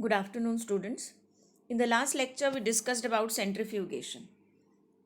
Good afternoon, students. In the last lecture, we discussed about centrifugation.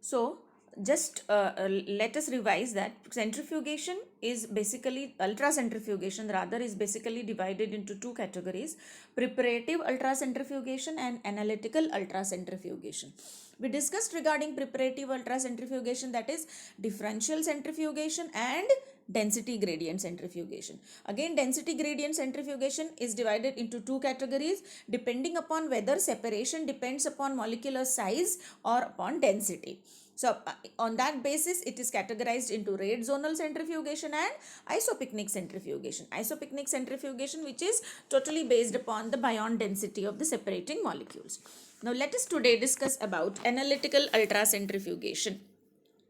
So, just let us revise that centrifugation is basically ultracentrifugation, rather, is basically divided into two categories: preparative ultracentrifugation and analytical ultracentrifugation. We discussed regarding preparative ultracentrifugation, that is differential centrifugation and density gradient centrifugation. Again, density gradient centrifugation is divided into two categories depending upon whether separation depends upon molecular size or upon density. So on that basis, it is categorized into rate zonal centrifugation and isopycnic centrifugation. Isopycnic centrifugation, which is totally based upon the Bion density of the separating molecules. Now let us today discuss about analytical ultracentrifugation.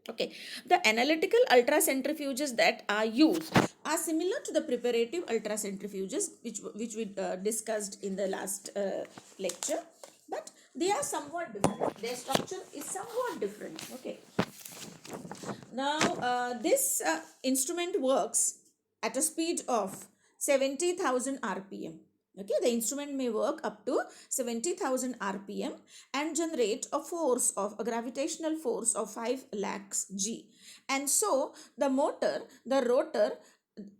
Okay, the analytical ultracentrifuges that are used are similar to the preparative ultracentrifuges which we discussed in the last lecture, but they are somewhat different. Their structure is somewhat different. Okay, now this instrument works at a speed of 70,000 rpm. Okay, the instrument may work up to 70,000 rpm and generate a force of a gravitational force of 5 lakhs g. And so the motor, the rotor,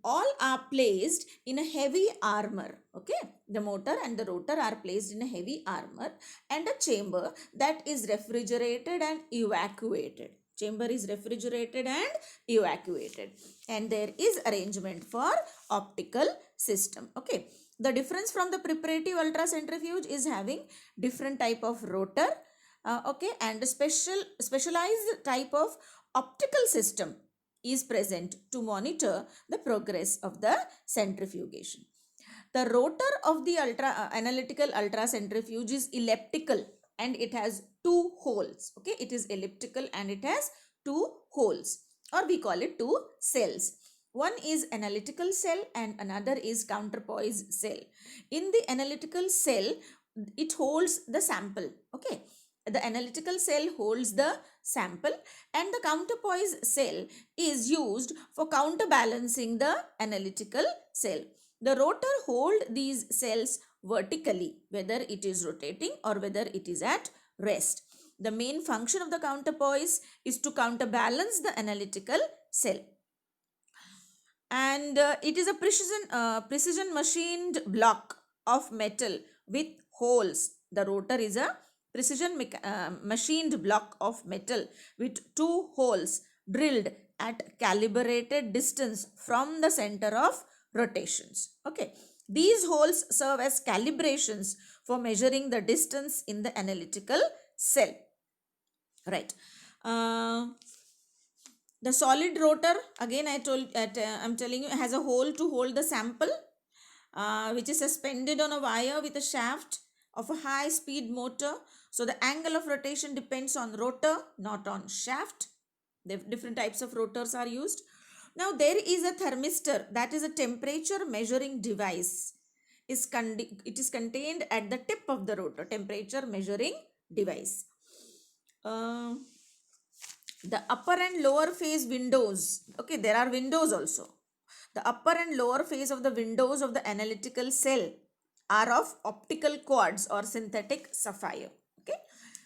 all are placed in a heavy armor. Okay, the motor and the rotor are placed in a heavy armor and a chamber that is refrigerated and evacuated. Chamber is refrigerated and evacuated, and there is arrangement for optical system. Okay, the difference from the preparative ultracentrifuge is having different type of rotor, okay, and a specialized type of optical system is present to monitor the progress of the centrifugation. The rotor of the analytical ultracentrifuge is elliptical and it has two holes. Okay, it is elliptical and it has two holes, or we call it two cells. One is analytical cell and another is counterpoise cell. In the analytical cell, it holds the sample. Okay, the analytical cell holds the sample and the counterpoise cell is used for counterbalancing the analytical cell. The rotor hold these cells vertically, whether it is rotating or whether it is at rest. The main function of the counterpoise is to counterbalance the analytical cell. And it is a precision machined block of metal with holes. The rotor is a machined block of metal with two holes drilled at calibrated distance from the center of rotations. Okay, these holes serve as calibrations for measuring the distance in the analytical cell. Right. The solid rotor, again I'm telling you, has a hole to hold the sample, which is suspended on a wire with a shaft of a high speed motor. So the angle of rotation depends on rotor, not on shaft. The different types of rotors are used. Now there is a thermistor, that is a temperature measuring device. It is contained at the tip of the rotor, temperature measuring device. The upper and lower phase windows. Okay, there are windows also. The upper and lower phase of the windows of the analytical cell are of optical quartz or synthetic sapphire. Okay,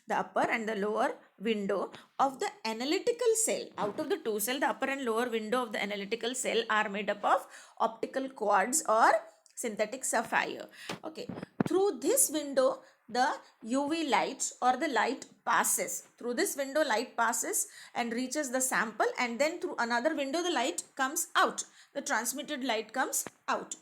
the upper and the lower window of the analytical cell, out of the two cells, the upper and lower window of the analytical cell are made up of optical quartz or synthetic sapphire. Okay, through this window the UV light or the light passes. Through this window light passes and reaches the sample, and then through another window the light comes out. The transmitted light comes out.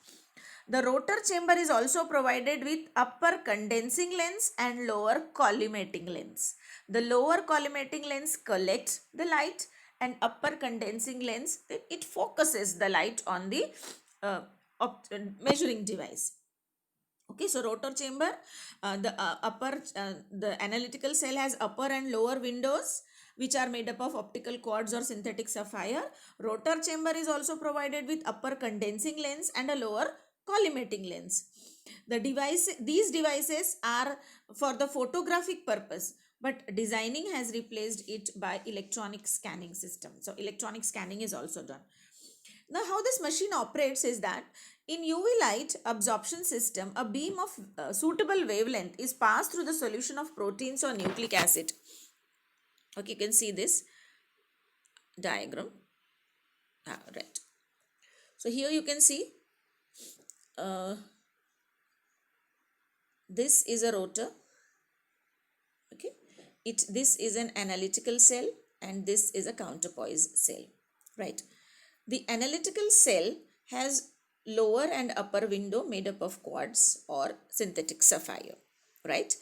The rotor chamber is also provided with upper condensing lens and lower collimating lens. The lower collimating lens collects the light, and upper condensing lens, it focuses the light on the measuring device. Okay, so rotor chamber, the analytical cell has upper and lower windows which are made up of optical quartz or synthetic sapphire. Rotor chamber is also provided with upper condensing lens and a lower collimating lens. These devices are for the photographic purpose, but designing has replaced it by electronic scanning system. So electronic scanning is also done. Now how this machine operates is that In UV light absorption system, a beam of suitable wavelength is passed through the solution of proteins or nucleic acid. Okay, you can see this diagram. Right. So here you can see this is a rotor. Okay, this is an analytical cell and this is a counterpoise cell. Right. The analytical cell has lower and upper window made up of quartz or synthetic sapphire. Right.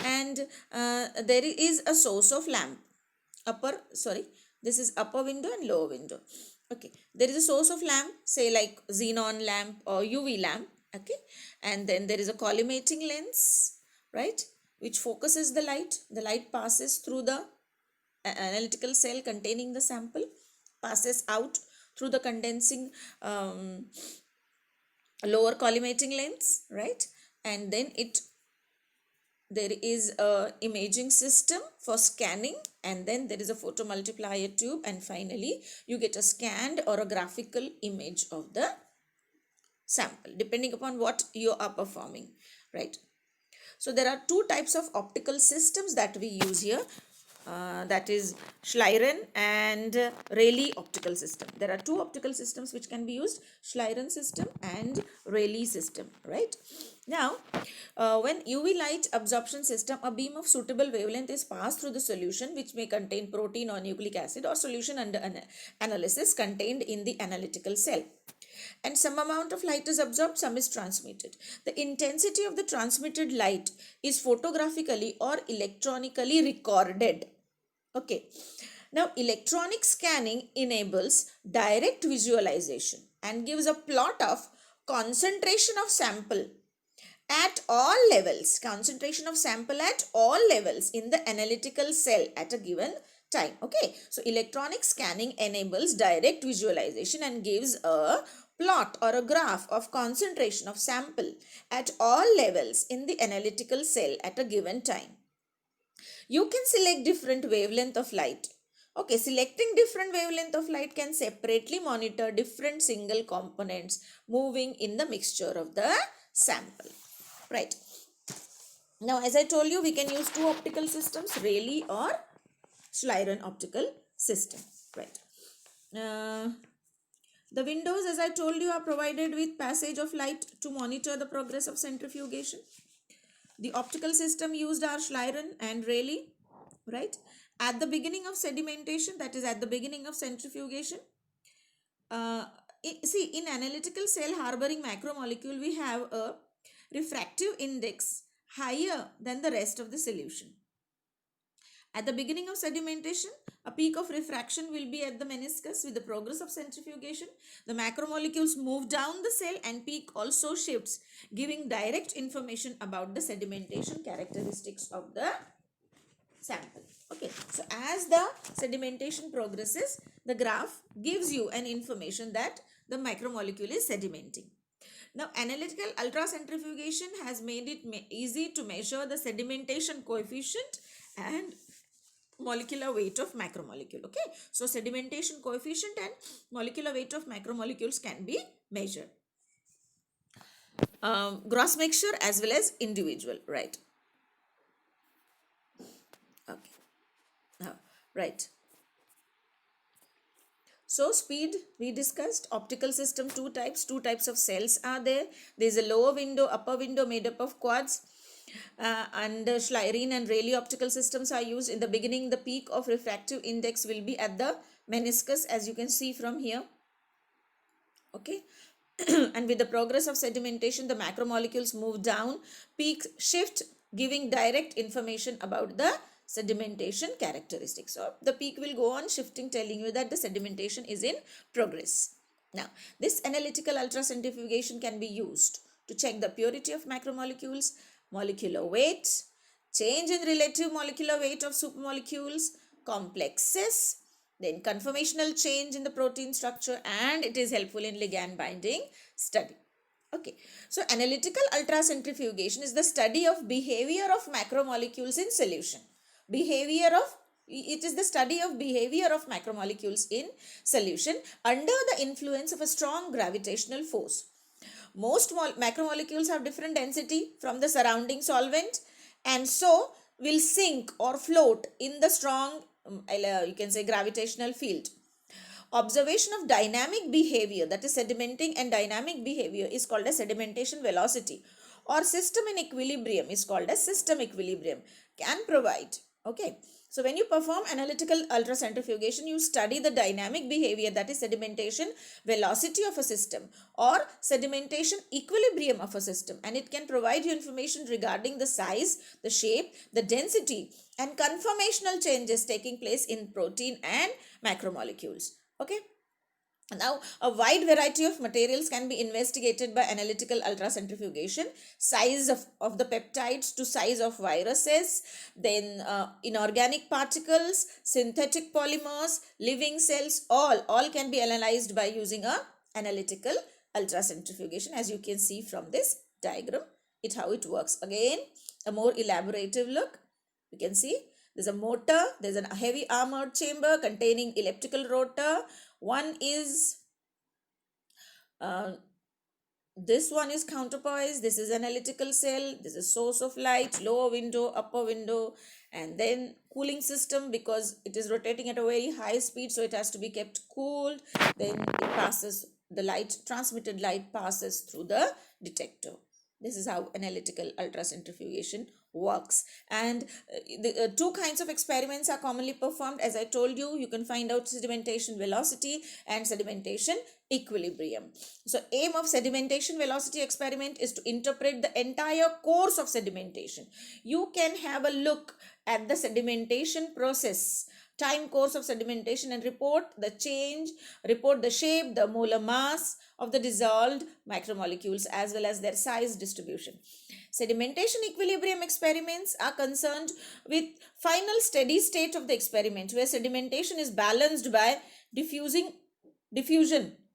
And there is a source of lamp. This is upper window and lower window. Okay, there is a source of lamp, say like xenon lamp or UV lamp. Okay, and then there is a collimating lens, right, which focuses the light. The light passes through the analytical cell containing the sample, passes out through the condensing lower collimating lens, right, and then there is a imaging system for scanning, and then there is a photomultiplier tube, and finally you get a scanned or a graphical image of the sample depending upon what you are performing, right. So there are two types of optical systems that we use here, that is Schlieren and Rayleigh optical system. There are two optical systems which can be used, Schlieren system and Rayleigh system, right. Now, when UV light absorption system, a beam of suitable wavelength is passed through the solution which may contain protein or nucleic acid or solution under analysis contained in the analytical cell. And some amount of light is absorbed, some is transmitted. The intensity of the transmitted light is photographically or electronically recorded. Okay. Now, electronic scanning enables direct visualization and gives a plot of concentration of sample at all levels, concentration of sample at all levels in the analytical cell at a given time. Okay, so electronic scanning enables direct visualization and gives a plot or a graph of concentration of sample at all levels in the analytical cell at a given time. You can select different wavelength of light. Okay, selecting different wavelength of light can separately monitor different single components moving in the mixture of the sample. Right. Now, as I told you, we can use two optical systems, Rayleigh or Schlieren optical system. Right. The windows, as I told you, are provided with passage of light to monitor the progress of centrifugation. The optical system used are Schlieren and Rayleigh. Right. At the beginning of sedimentation, that is at the beginning of centrifugation, see, in analytical cell harboring macromolecule, we have a refractive index higher than the rest of the solution. At the beginning of sedimentation, a peak of refraction will be at the meniscus. With the progress of centrifugation, the macromolecules move down the cell and peak also shifts, giving direct information about the sedimentation characteristics of the sample. Okay, so as the sedimentation progresses, the graph gives you an information that the macromolecule is sedimenting. Now, analytical ultracentrifugation has made it easy to measure the sedimentation coefficient and molecular weight of macromolecule. Okay, so sedimentation coefficient and molecular weight of macromolecules can be measured. Gross mixture as well as individual, right? Okay, right. So speed we discussed, optical system two types of cells are there. There is a lower window, upper window made up of quartz, and Schlieren and Rayleigh optical systems are used. In the beginning, the peak of refractive index will be at the meniscus, as you can see from here. Okay. And with the progress of sedimentation, the macromolecules move down, peak shift, giving direct information about the sedimentation characteristics. So the peak will go on shifting, telling you that the sedimentation is in progress. Now, this analytical ultracentrifugation can be used to check the purity of macromolecules, molecular weight, change in relative molecular weight of supermolecules, complexes, then conformational change in the protein structure, and it is helpful in ligand binding study. Okay, so analytical ultracentrifugation is the study of behavior of macromolecules in solution. It is the study of behavior of macromolecules in solution under the influence of a strong gravitational force. Most macromolecules have different density from the surrounding solvent, and so will sink or float in the strong, you can say, gravitational field. Observation of dynamic behavior, that is sedimenting and dynamic behavior, is called as sedimentation velocity, or system in equilibrium is called as system equilibrium, can provide. Okay, so when you perform analytical ultracentrifugation, you study the dynamic behavior, that is sedimentation velocity of a system or sedimentation equilibrium of a system, and it can provide you information regarding the size, the shape, the density, and conformational changes taking place in protein and macromolecules. Okay, now a wide variety of materials can be investigated by analytical ultracentrifugation. Size of the peptides to size of viruses, then inorganic particles, synthetic polymers, living cells, all can be analyzed by using a analytical ultracentrifugation, as you can see from this diagram, how it works. Again, a more elaborative look. You can see there's a motor, there's a heavy armored chamber containing elliptical rotor. One is, this one is counterpoise, this is analytical cell, this is source of light, lower window, upper window, and then cooling system, because it is rotating at a very high speed, so it has to be kept cooled. Then it passes, the light, transmitted light passes through the detector. This is how analytical ultracentrifugation works. And the two kinds of experiments are commonly performed. As I told you, you can find out sedimentation velocity and sedimentation equilibrium. So aim of sedimentation velocity experiment is to interpret the entire course of sedimentation. You can have a look at the sedimentation process, time course of sedimentation, and report the change, report the shape, the molar mass of the dissolved macromolecules, as well as their size distribution. Sedimentation equilibrium experiments are concerned with final steady state of the experiment, where sedimentation is balanced by diffusion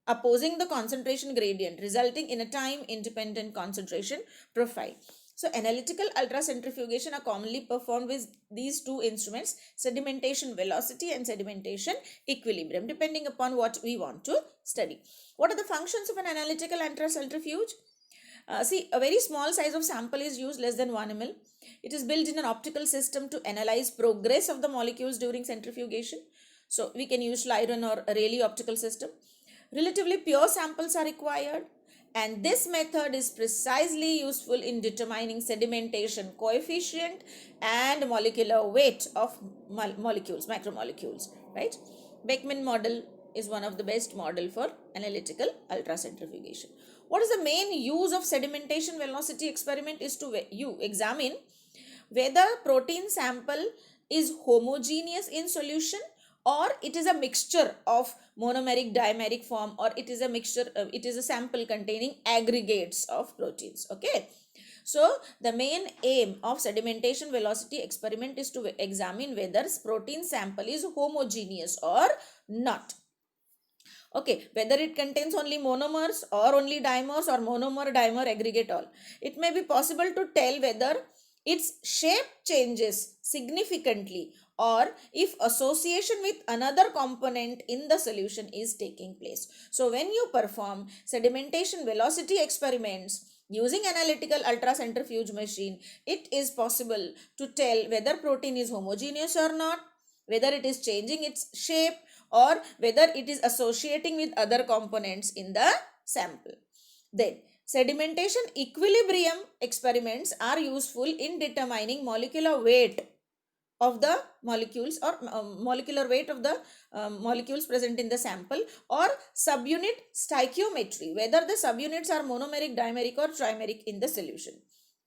opposing the concentration gradient, resulting in a time independent concentration profile. So analytical ultracentrifugation are commonly performed with these two instruments, sedimentation velocity and sedimentation equilibrium, depending upon what we want to study. What are the functions of an analytical ultracentrifuge? See, a very small size of sample is used, less than 1 ml. It is built in an optical system to analyze progress of the molecules during centrifugation. So we can use Schleiden or Rayleigh optical system. Relatively pure samples are required, and this method is precisely useful in determining sedimentation coefficient and molecular weight of molecules, macromolecules, right? Beckman model is one of the best model for analytical ultracentrifugation. What is the main use of sedimentation velocity experiment is to you examine whether protein sample is homogeneous in solution, or it is a mixture of monomeric, dimeric form, or it is a mixture, it is a sample containing aggregates of proteins. Okay, so the main aim of sedimentation velocity experiment is to examine whether protein sample is homogeneous or not. Okay, whether it contains only monomers or only dimers, or monomer, dimer, aggregate, all. It may be possible to tell whether its shape changes significantly, or if association with another component in the solution is taking place. So when you perform sedimentation velocity experiments using analytical ultracentrifuge machine, it is possible to tell whether protein is homogeneous or not, whether it is changing its shape, or whether it is associating with other components in the sample. Then sedimentation equilibrium experiments are useful in determining molecular weight of the molecules, or molecular weight of the molecules present in the sample, or subunit stoichiometry, whether the subunits are monomeric, dimeric, or trimeric in the solution.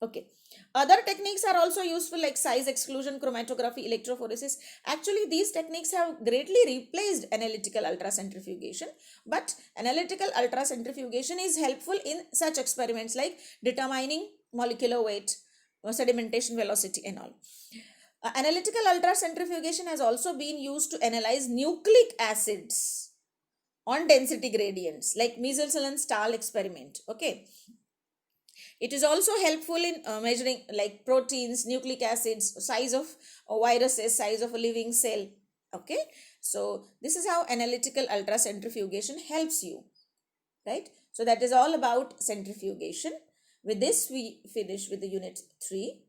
Okay, other techniques are also useful, like size exclusion, chromatography, electrophoresis. Actually, these techniques have greatly replaced analytical ultracentrifugation, but analytical ultracentrifugation is helpful in such experiments like determining molecular weight, sedimentation velocity, and all. Analytical ultracentrifugation has also been used to analyze nucleic acids on density gradients, like Meselson-Stahl experiment. Okay, it is also helpful in measuring like proteins, nucleic acids, size of viruses, size of a living cell. Okay, so this is how analytical ultracentrifugation helps you, right? So that is all about centrifugation. With this, we finish with the unit 3.